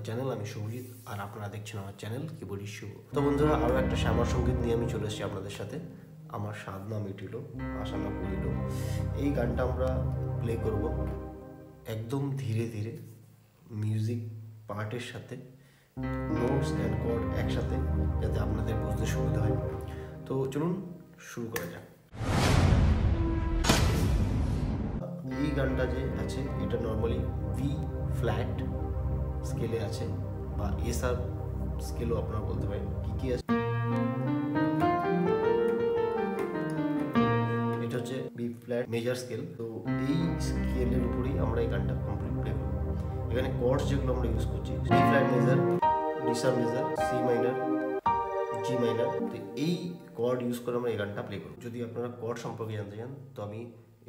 Channel. আমি শুভজিৎ আর আপনারা দেখছেন আমার চ্যানেল কিবোর্ডিস্ট শুভ। তো বন্ধুরা, আরও একটা শ্যামার সঙ্গীত নিয়ে আমি চলে এসেছি আপনাদের সাথে। আমার সাধ না মিটিলো, আশা না পূরিল। এই গানটা আমরা প্লে করব একদম ধীরে ধীরে, মিউজিক পার্টের সাথে, নোটস অ্যান্ড কর্ড একসাথে, যাতে আপনাদের বুঝতে সুবিধা হয়। তো চলুন শুরু করা যাক। এই গানটা যে আছে এটা নর্মালি ভি ফ্ল্যাট স্কেলে আছে, বা এসআর স্কেলও আপনারা বলতে পারেন। কি আছে, এটা হচ্ছে বি ফ্ল্যাট মেজর স্কেল। তো এই স্কেলের উপরেই আমরা এই গানটা কমপ্লিট প্লে করব। এখানে কর্ডস যেগুলো আমরা ইউজ করছি, B flat major, D sharp major, C minor, G minor. তো এই কর্ড ইউজ করে আমরা এই গানটা প্লে করব। যদি আপনারা কর্ড সম্পর্কে জানতে চান তো আমি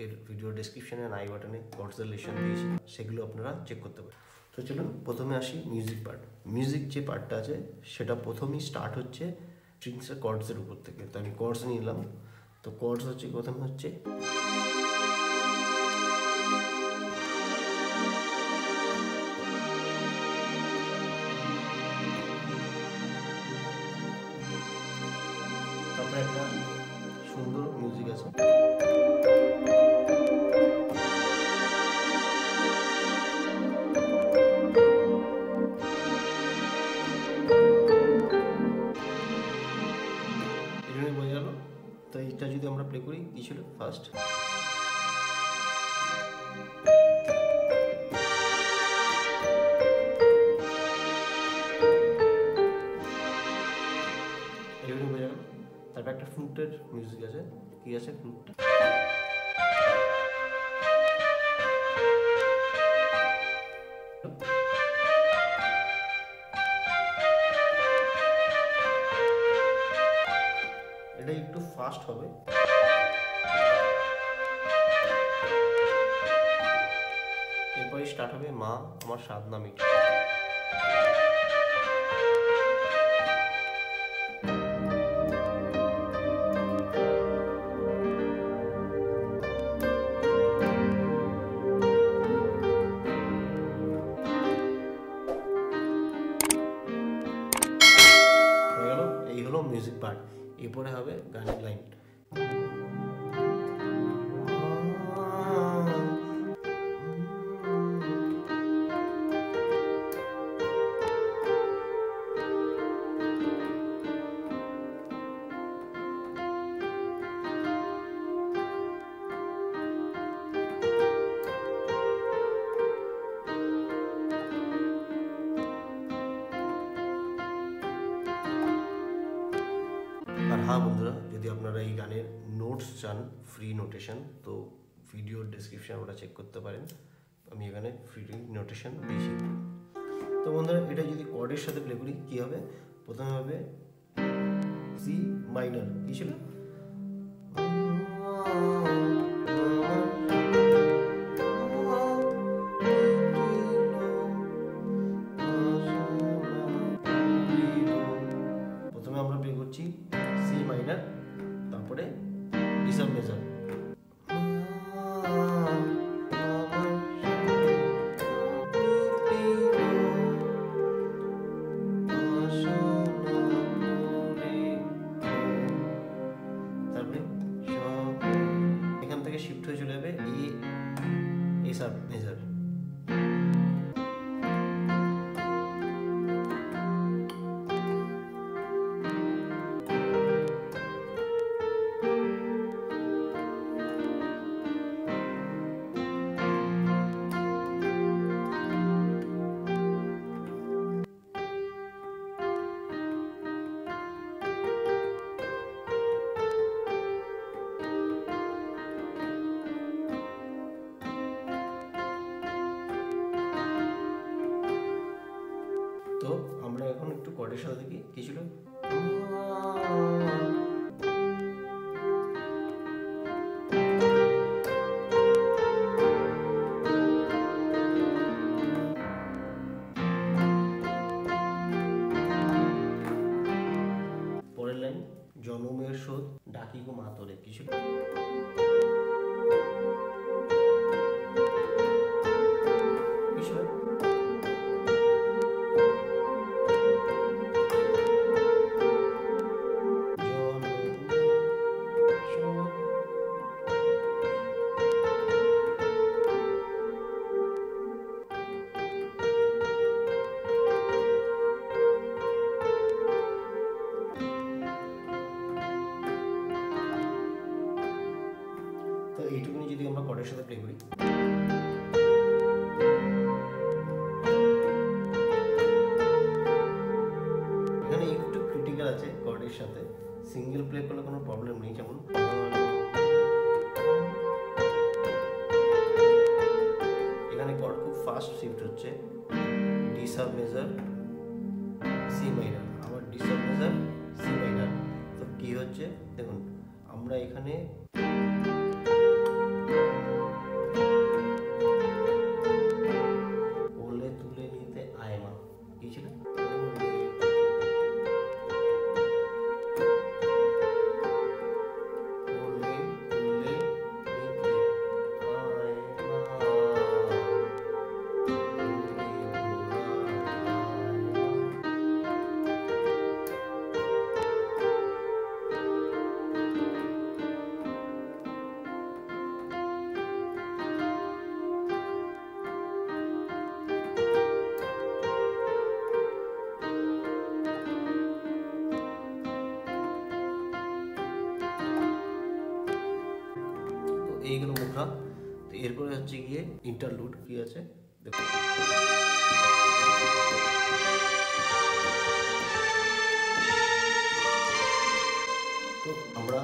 এর ভিডিও ডেসক্রিপশনে আই বাটনে কর্ডসের লিস্ট দিয়েছি, সেগুলো আপনারা চেক করতে পারেন। তো চলুন প্রথমে আসি মিউজিক পার্ট। মিউজিক যে পার্টটা আছে সেটা প্রথমেই স্টার্ট হচ্ছে স্ট্রিংসের কর্ডসের উপর থেকে। তো আমি কর্ডস নিলাম। তো কর্ডস হচ্ছে প্রথমে হচ্ছে তারপরে একটা সুন্দর মিউজিক আছে, বোঝা গেল। তো এইটা যদি আমরা প্লে করি, কি ছিল ফার্স্ট, এগুলো বোঝা গেল। তারপর একটা ফ্লুটের মিউজিক আছে, কি আছে ফ্লুটটা, এটা একটু ফাস্ট হবে। এরপরে স্টার্ট হবে মা আমার সাধ না মিটিলো। এই হলো মিউজিক পার্ট। এরপরে হবে গানের লাইন। আর হ্যাঁ বন্ধুরা, যদি আপনারা এই গানের নোটস চান, ফ্রি নোটেশন, তো ভিডিওর ডেসক্রিপশন ওটা চেক করতে পারেন। আমি এখানে ফ্রি নোটেশন দিয়েছি। তো বন্ধুরা, এটা যদি কর্ডের সাথে প্লে করি কী হবে, প্রথমে হবে সি মাইনর, কী ছিল, প্রথমে আমরা প্লে করছি সি মাইনর, তারপরে ডি শার্প মেজর, তারপরে এখান থেকে শিফট হয়ে চলে যাবে এ শার্প মেজর। তো আমরা এখন একটু কর্ডের সাথে দেখি কি ছিল, পরের লাইন জনমের শোধ ডাকি গো মা তোরে, কি ছিল, তো এইটুকুনি যদি আমরা কর্ডের সাথে প্লে করি, এখানে একটু ক্রিটিক্যাল আছে কর্ডের সাথে, সিঙ্গেল প্লে করলে কোনো প্রবলেম নেই। যেমন এখানে কর্ড খুব ফাস্ট শিফট হচ্ছে, D sub major C minor, আবার D sub major C minor. তো কি হচ্ছে দেখুন, আমরা এখানে ওলে তুলে নিতে আয়মা কি ছিল, এইগুলো মুদ্রা। তো এরপরে হচ্ছে গিয়ে ইন্টারলুড কি আছে দেখো, তো আমরা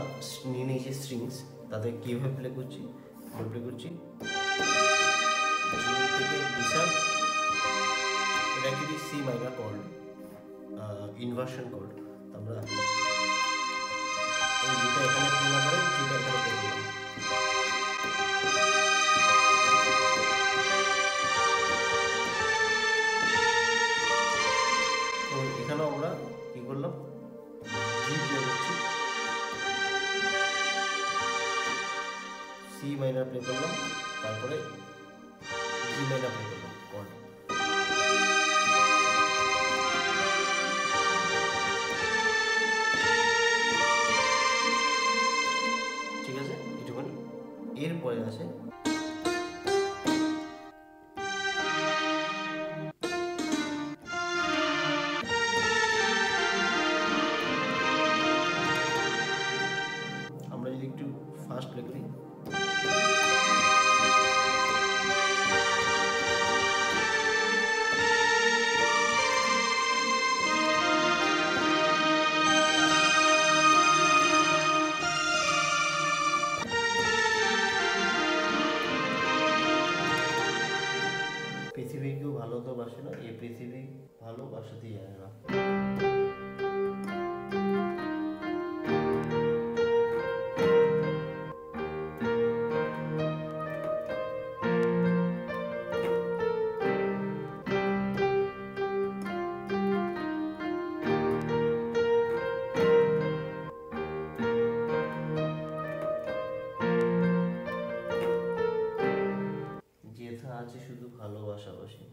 নিয়ে নিয়েছি স্ট্রিংস, তাদের কীভাবে প্লে করছি, প্লে করছি এটা কি C minor chord, inversion chord. আমরা এই যেটা এখানে প্লে না করে যেটা এখানে প্লে করলাম, তো এখানেও আমরা কি করলাম, জি প্লে করছি, সি মাইনর প্লে করলাম, তারপরে জি মাইনর প্লে করলাম কর্ড। ঠিক আছে, এটুকুনি। এরপরে আছে আমরা যদি একটু ফাস্ট প্লে করি, পৃথিবী কেউ ভালো তো বাসে না, এই পৃথিবী ভালো বাসাতেই জানে না। যেথা আছে শুধু ভালোবাসাবাসী,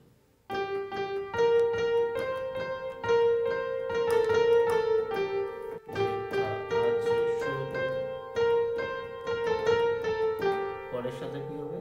পরের সাথে কি হবে,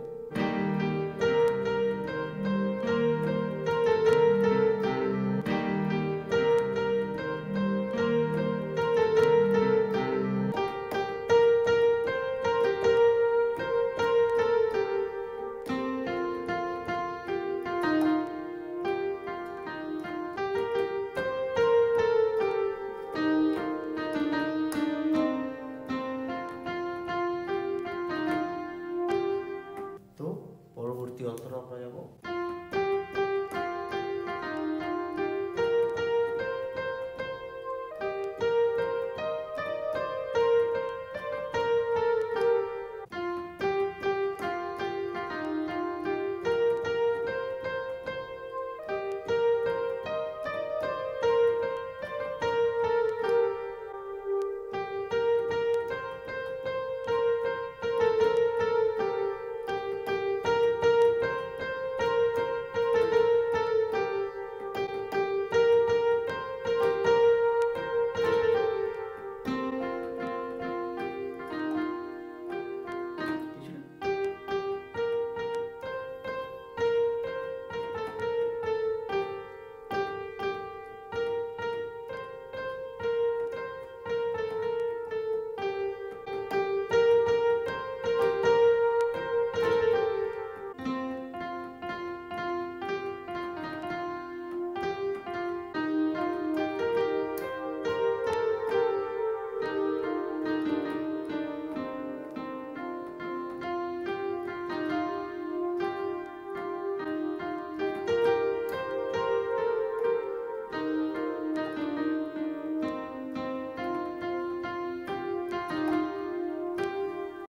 পরবর্তী অন্তরা আমরা